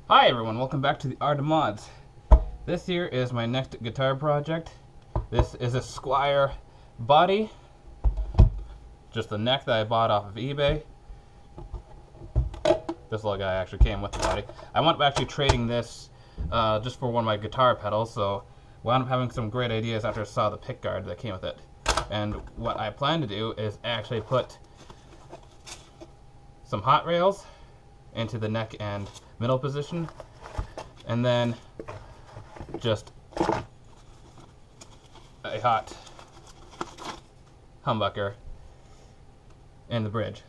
Hi everyone, welcome back to the Art of Mods. This here is my next guitar project. This is a Squire body, just the neck that I bought off of eBay. This little guy actually came with the body. I wound up actually trading this just for one of my guitar pedals, so wound up having some great ideas after I saw the pick guard that came with it. And what I plan to do is actually put some hot rails into the neck and middle position, and then just a hot humbucker in the bridge.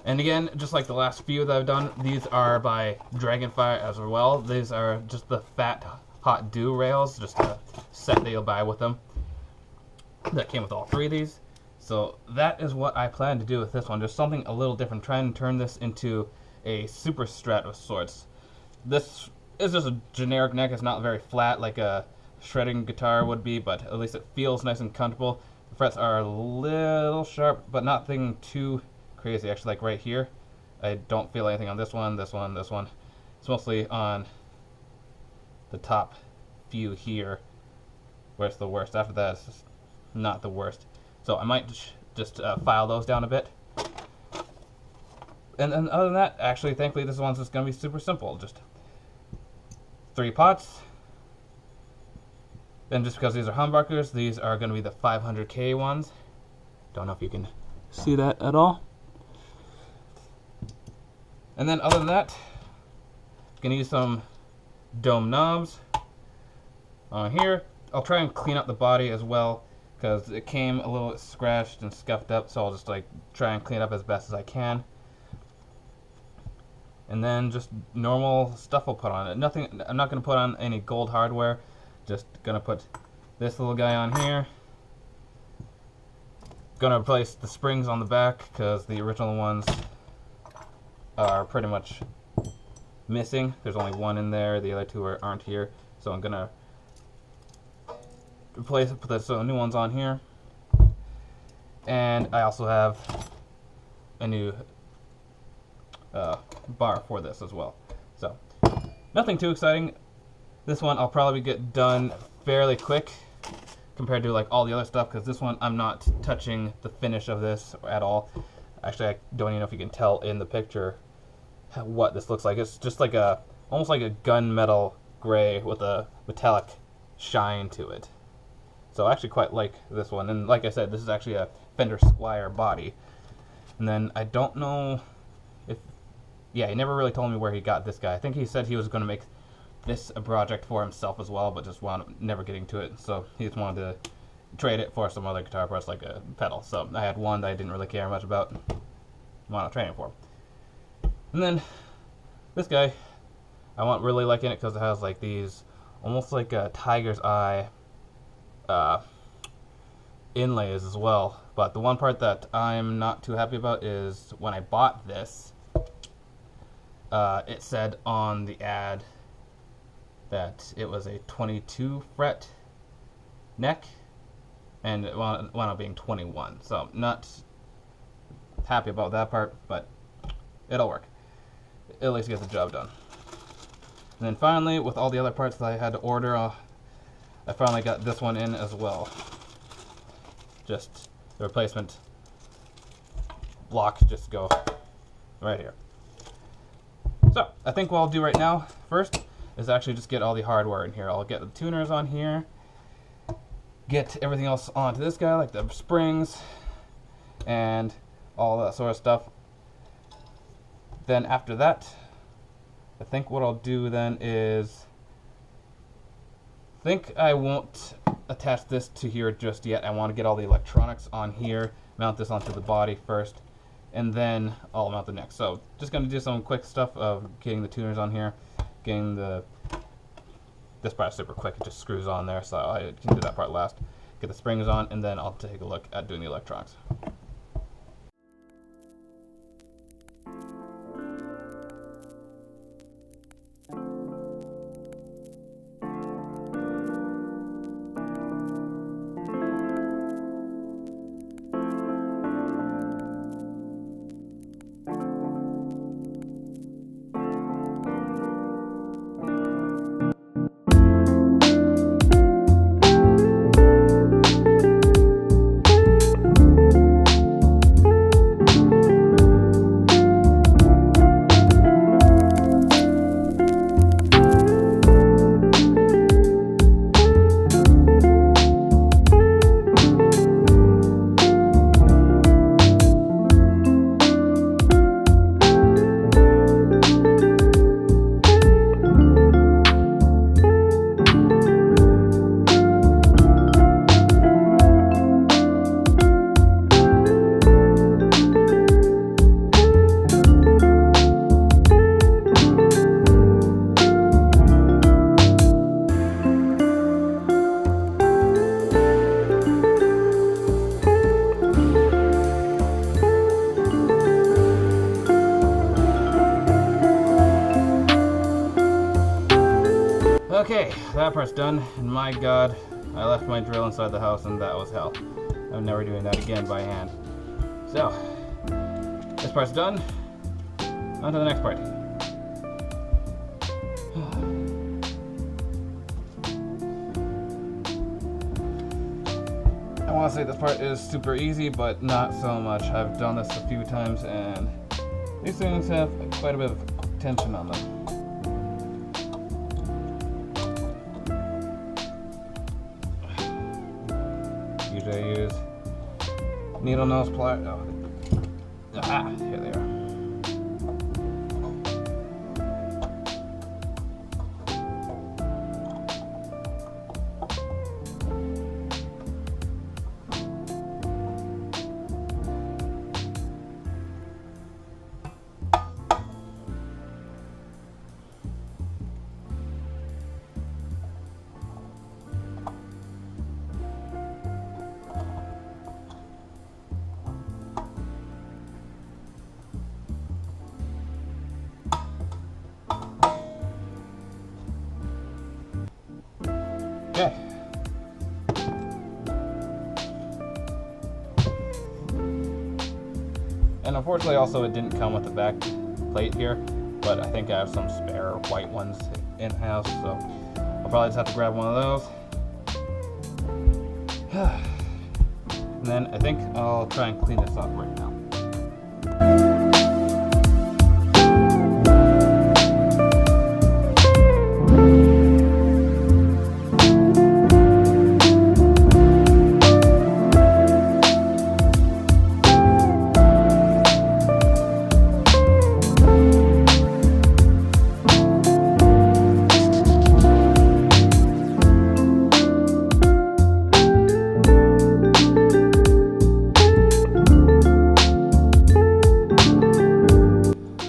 And again, just like the last few that I've done, these are by Dragonfire as well. These are just the fat hot dew rails, just a set that you'll buy with them. That came with all three of these. So that is what I plan to do with this one. Just something a little different. Try and turn this into a Superstrat of sorts. This is just a generic neck. It's not very flat like a shredding guitar would be, but at least it feels nice and comfortable. The frets are a little sharp, but nothing too crazy. Actually, like right here, I don't feel anything on this one, this one, this one. It's mostly on the top few here where it's the worst. After that, it's just not the worst. So I might just file those down a bit. And then other than that, actually, thankfully, this one's just going to be super simple. Just 3 pots. And just because these are humbuckers, these are going to be the 500K ones. Don't know if you can see that at all. And then other than that, going to use some dome knobs on here. I'll try and clean up the body as well, because it came a little scratched and scuffed up, so I'll just try and clean it up as best as I can. And then just normal stuff I'll put on it. Nothing. I'm not going to put on any gold hardware. Just going to put this little guy on here. Going to replace the springs on the back because the original ones are pretty much missing. There's only one in there. The other two aren't here. So I'm going to replace it, put some new ones on here. And I also have a new bar for this as well. So nothing too exciting. This one I'll probably get done fairly quick compared to like all the other stuff, because this one I'm not touching the finish of this at all. Actually, I don't even know if you can tell in the picture what this looks like. It's just like almost like a gunmetal gray with a metallic shine to it. So I actually quite like this one. And like I said, this is actually a Fender Squire body. And then I don't know if, yeah, he never really told me where he got this guy. I think he said he was going to make this a project for himself as well, but just wound up never getting to it. So he just wanted to trade it for some other guitar parts like a pedal. So I had one that I didn't really care much about. Wound up trading for. And then this guy, I want really liking it because it has like these almost like a tiger's eye inlays as well. But the one part that I'm not too happy about is when I bought this, it said on the ad that it was a 22 fret neck, and it wound up being 21. So not happy about that part, but it'll work. It at least gets the job done. And then finally, with all the other parts that I had to order, I finally got this one in as well. Just the replacement block just go right here. So I think what I'll do right now first is actually just get all the hardware in here. I'll get the tuners on here, get everything else onto this guy, like the springs and all that sort of stuff. Then after that, I think what I'll do then is, I think I won't attach this to here just yet. I want to get all the electronics on here, mount this onto the body first, and then I'll mount the neck. So just going to do some quick stuff of getting the tuners on here, getting this part's super quick, it just screws on there, so I can do that part last. Get the springs on, and then I'll take a look at doing the electronics. Okay, that part's done, and my god, I left my drill inside the house and that was hell. I'm never doing that again by hand. So, this part's done. On to the next part. I want to say this part is super easy, but not so much. I've done this a few times, and these things have quite a bit of tension on them. Usually I use needle nose pliers. Oh. Ah, here they are. Okay. And unfortunately also it didn't come with the back plate here, but I think I have some spare white ones in-house, so I'll probably just have to grab one of those. And then I think I'll try and clean this up right now.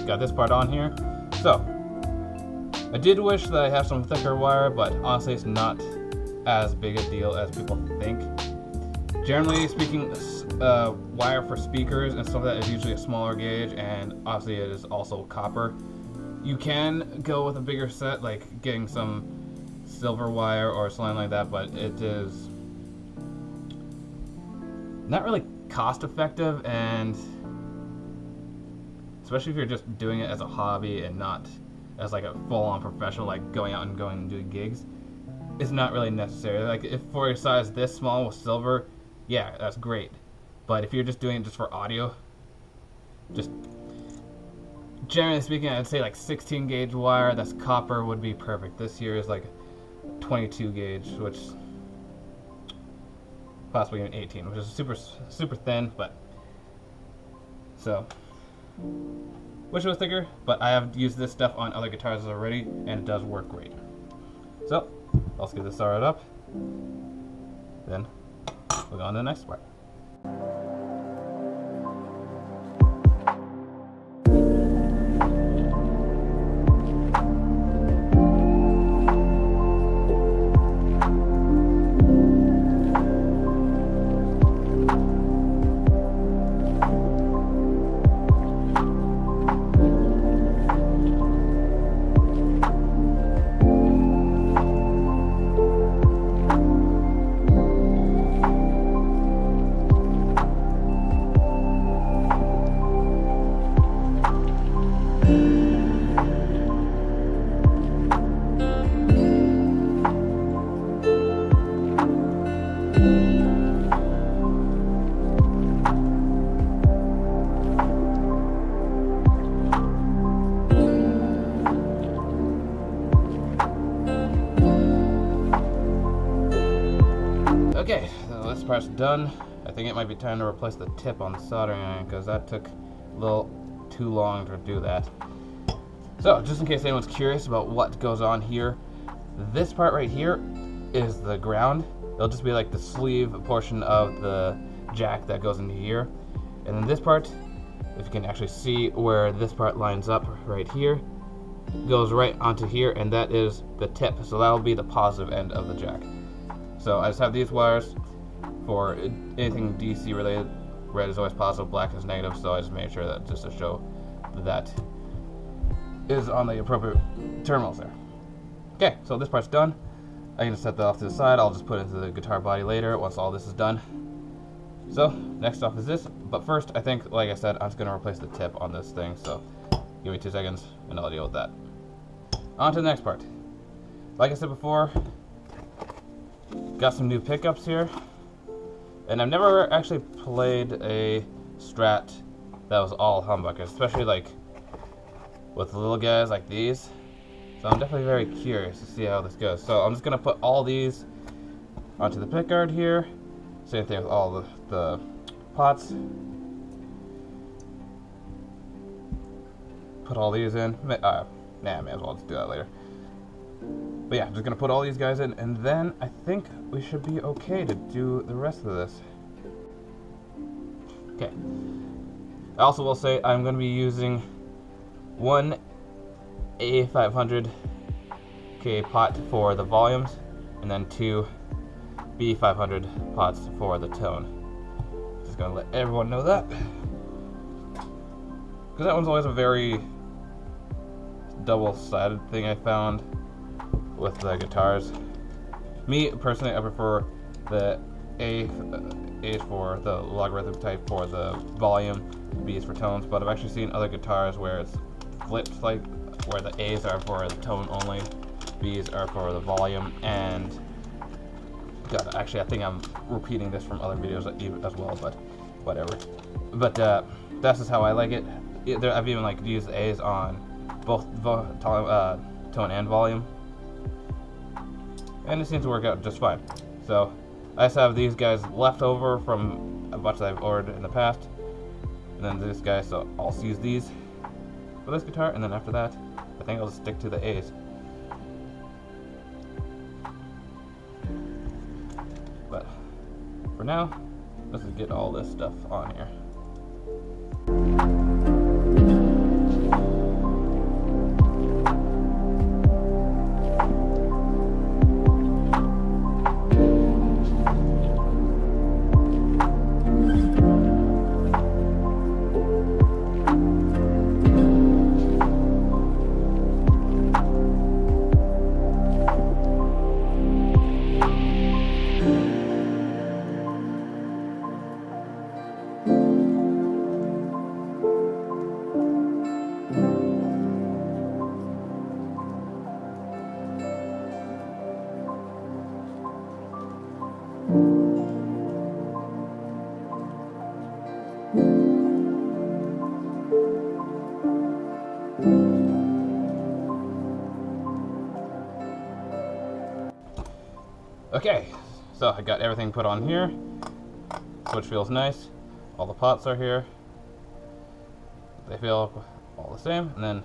Got this part on here. So, I did wish that I have some thicker wire, but honestly it's not as big a deal as people think. Generally speaking, wire for speakers and stuff like that is usually a smaller gauge, and obviously it is also copper. You can go with a bigger set, like getting some silver wire or something like that, but it is not really cost effective, and especially if you're just doing it as a hobby and not as like a full-on professional, like going out and doing gigs, it's not really necessary. Like if for your size this small with silver, yeah, that's great. But if you're just doing it just for audio, just generally speaking, I'd say like 16 gauge wire that's copper would be perfect. This here is like 22 gauge, which possibly even 18, which is super thin, but so wish it was thicker, but I have used this stuff on other guitars already and it does work great. So let's get this started up, then we'll go on to the next part. Okay, so this part's done. I think it might be time to replace the tip on the soldering iron because that took a little too long to do that. So, just in case anyone's curious about what goes on here, this part right here is the ground. It'll just be like the sleeve portion of the jack that goes into here. And then this part, if you can actually see where this part lines up right here, goes right onto here, and that is the tip. So that'll be the positive end of the jack. So I just have these wires for anything DC related. Red is always positive, black is negative, so I just made sure that just to show that is on the appropriate terminals there. Okay, so this part's done. I can just set that off to the side. I'll just put it into the guitar body later once all this is done. So next off is this, but first I think, like I said, I'm just going to replace the tip on this thing, so give me 2 seconds and I'll deal with that. On to the next part. Like I said before, got some new pickups here, and I've never actually played a strat that was all humbuckers, especially like with little guys like these. So I'm definitely very curious to see how this goes. So I'm just going to put all these onto the pickguard here. Same thing with all the pots. Put all these in. May as well just do that later. But yeah, I'm just going to put all these guys in, and then I think we should be okay to do the rest of this. Okay. I also will say I'm going to be using one A500K pot for the volumes, and then 2 B500 pots for the tone. Just gonna let everyone know that, because that one's always a very double-sided thing I found with the guitars. Me personally, I prefer the A is for the logarithm type for the volume, B is for tones, but I've actually seen other guitars where it's flipped, like where the A's are for the tone only, B's are for the volume, and God, actually I think I'm repeating this from other videos as well, but whatever. But that's just how I like it. I've even like used the A's on both tone and volume, and it seems to work out just fine. So I just have these guys left over from a bunch that I've ordered in the past, and then this guy, so I'll use these for this guitar, and then after that I think I'll just stick to the A's. But for now, let's just get all this stuff on here. Okay, so I got everything put on here, which feels nice. All the pots are here. They feel all the same, and then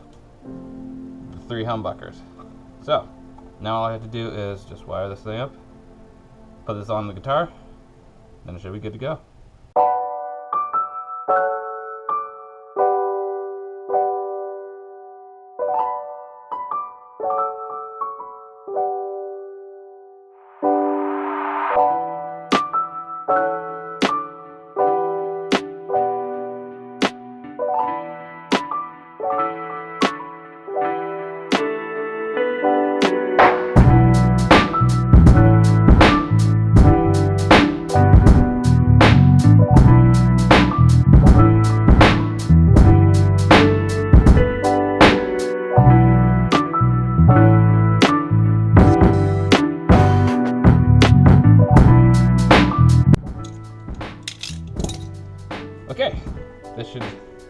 the 3 humbuckers. So now all I have to do is just wire this thing up, put this on the guitar, then it should be good to go. Okay, this should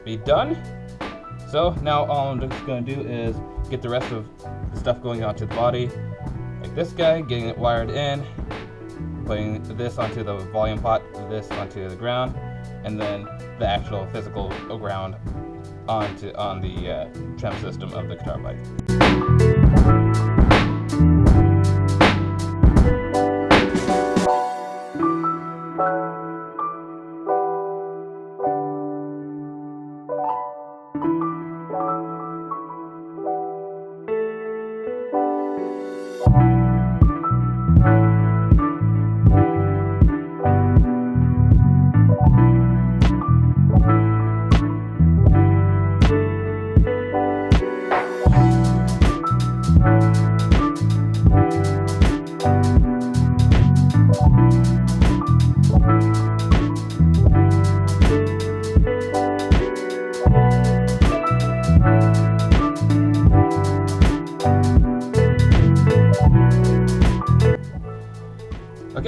be done. So now all I'm just going to do is get the rest of the stuff going onto the body, like this guy, getting it wired in, putting this onto the volume pot, this onto the ground, and then the actual physical ground on the trem system of the guitar bike.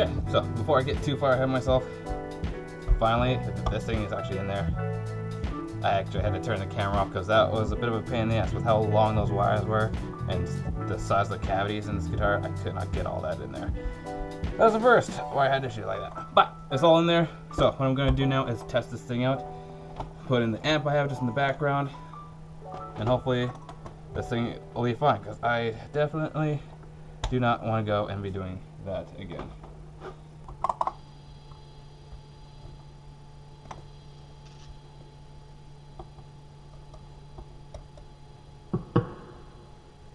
Okay, so before I get too far ahead of myself, finally, this thing is actually in there. I actually had to turn the camera off because that was a bit of a pain in the ass with how long those wires were and the size of the cavities in this guitar. I could not get all that in there. That was the first why I had to shoot like that. But it's all in there. So what I'm going to do now is test this thing out. Put in the amp I have just in the background. And hopefully this thing will be fine because I definitely do not want to go and be doing that again.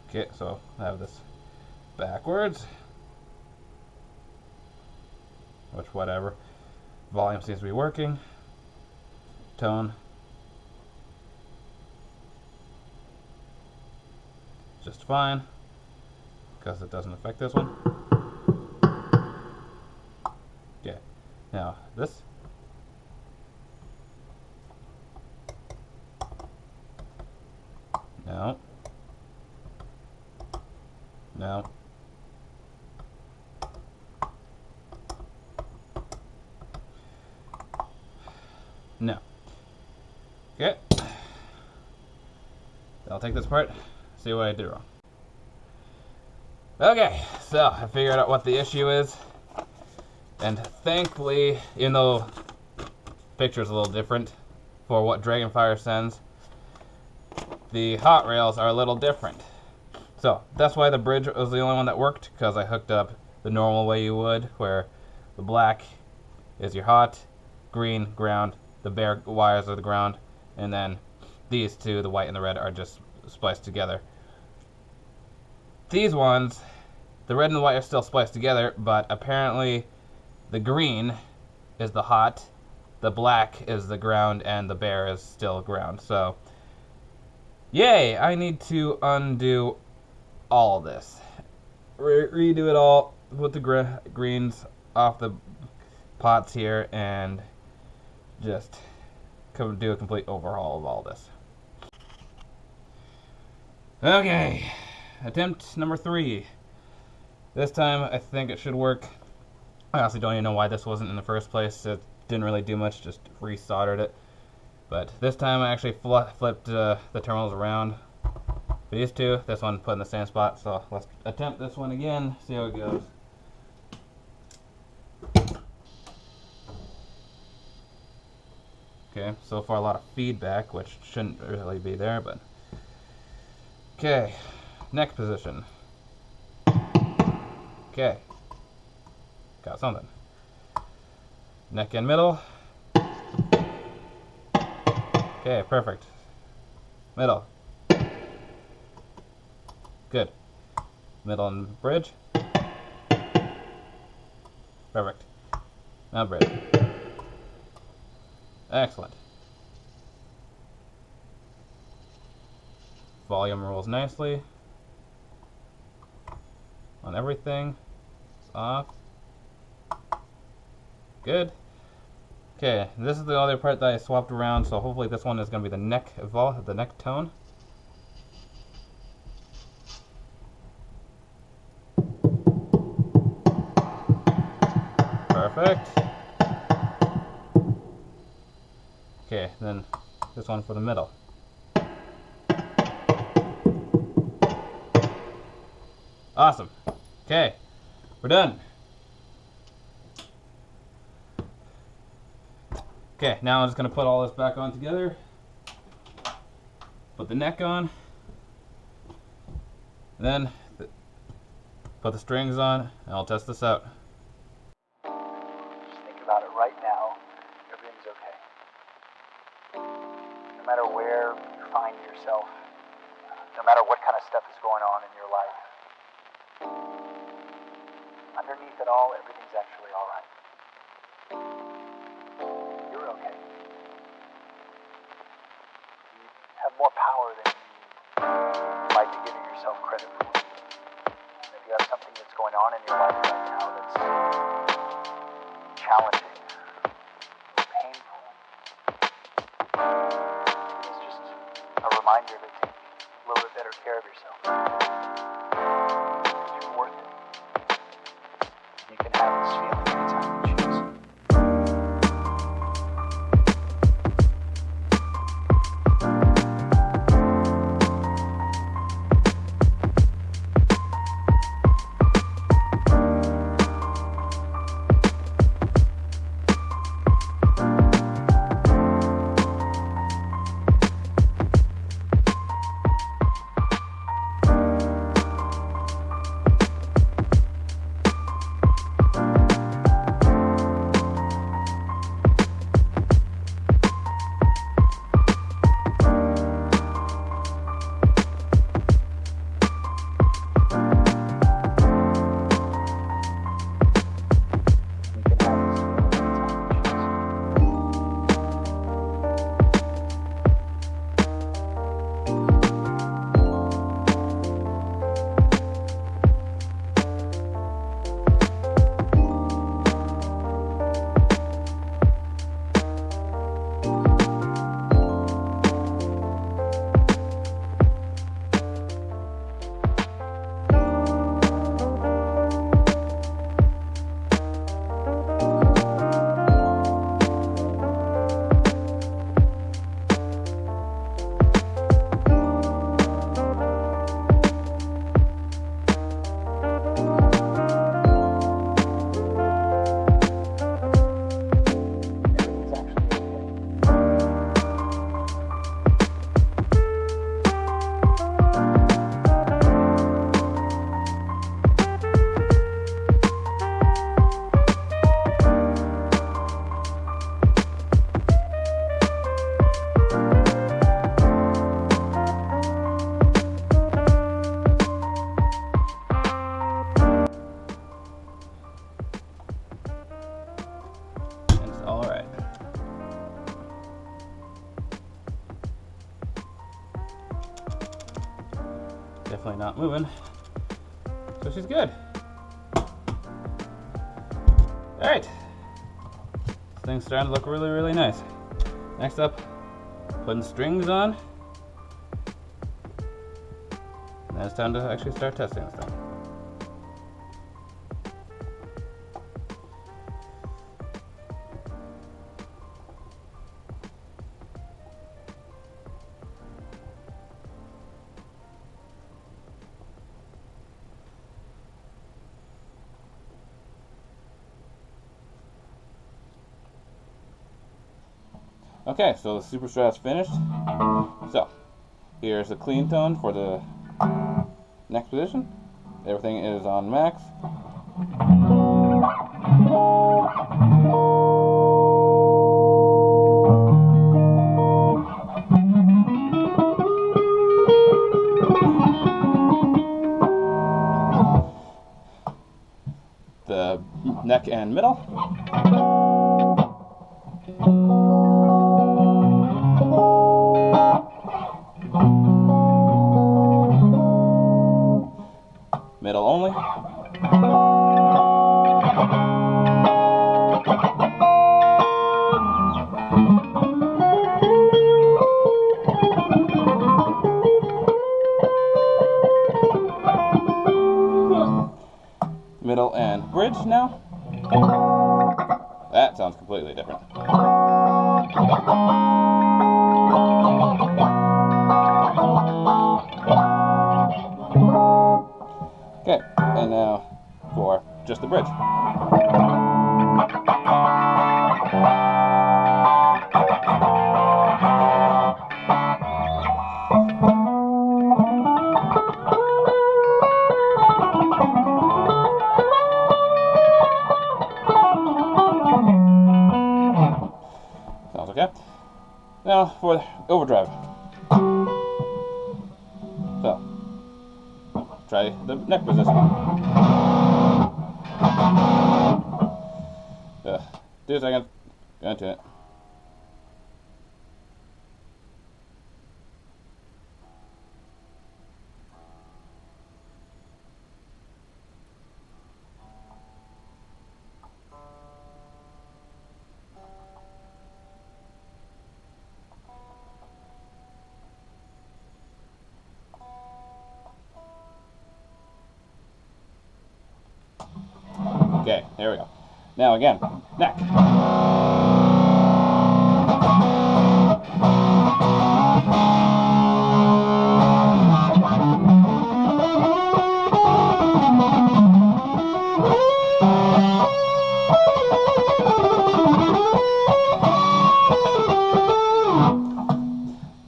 Okay, so I have this backwards, which whatever. Volume seems to be working. Tone. Just fine, because it doesn't affect this one. Okay, now this. No. No. No. Okay. I'll take this apart, see what I did wrong. Okay, so I figured out what the issue is. And thankfully, even though the picture is a little different for what Dragonfire sends, the hot rails are a little different. So that's why the bridge was the only one that worked, because I hooked up the normal way you would, where the black is your hot, green, ground, the bare wires are the ground, and then these two, the white and the red, are just spliced together. These ones, the red and the white are still spliced together, but apparently the green is the hot, the black is the ground, and the bare is still ground. So, yay! I need to undo all of this. Redo it all, put the greens off the pots here, and just do a complete overhaul of all this. Okay, attempt number 3. This time I think it should work. I honestly don't even know why this wasn't in the first place. It didn't really do much, just resoldered it. But this time I actually flipped the terminals around. For these two, this one put in the same spot, so let's attempt this one again, see how it goes. Okay, so far a lot of feedback, which shouldn't really be there, but... Okay, neck position. Okay, got something. Neck and middle. Okay, perfect. Middle. Good. Middle and bridge. Perfect. Now bridge. Excellent. Volume rolls nicely on everything. It's off. Good. Okay, this is the other part that I swapped around, so hopefully this one is going to be the neck the neck tone. Perfect. Okay, then this one for the middle. Awesome. Okay, we're done. Okay, now I'm just going to put all this back on together. Put the neck on. And then put the strings on, and I'll test this out. Just think about it right now. Everything's okay. No matter where you find yourself, no matter what kind of stuff is going on in your life, underneath it all, everything's actually all right. You're okay. You have more power than you might be giving yourself credit for. And if you have something that's going on in your life right now that's challenging, painful, it's just a reminder to take a little bit better care of yourself. You're worth it. You can have this feeling. definitely not moving. So she's good. Alright. This thing's starting to look really, really nice. Next up, putting strings on. And it's time to actually start testing this thing. Okay, so the Superstrat's finished. So, here's the clean tone for the next position. Everything is on max. The neck and middle. Middle only. Middle and bridge now. That sounds completely different. Okay, and now for just the bridge. Sounds okay. Now for overdrive. So, try the neck position. 2 seconds. Go into it. Okay, there we go. Now again, neck.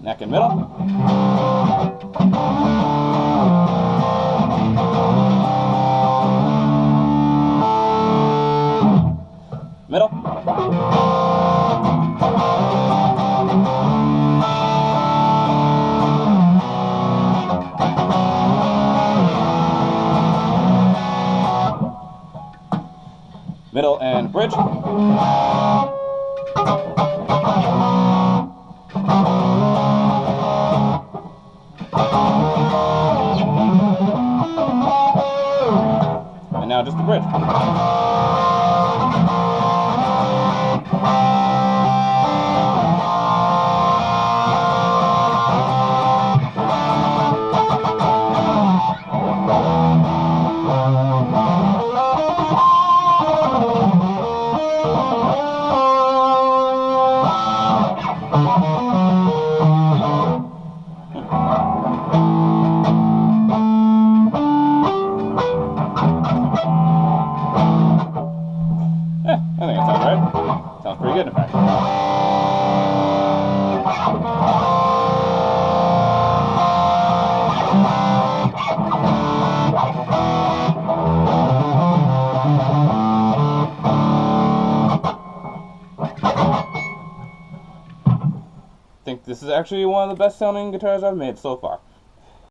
Neck and middle. Middle. Middle and bridge. And now just the bridge. I think that sounds right. Sounds pretty good, in fact. I think this is actually one of the best sounding guitars I've made so far.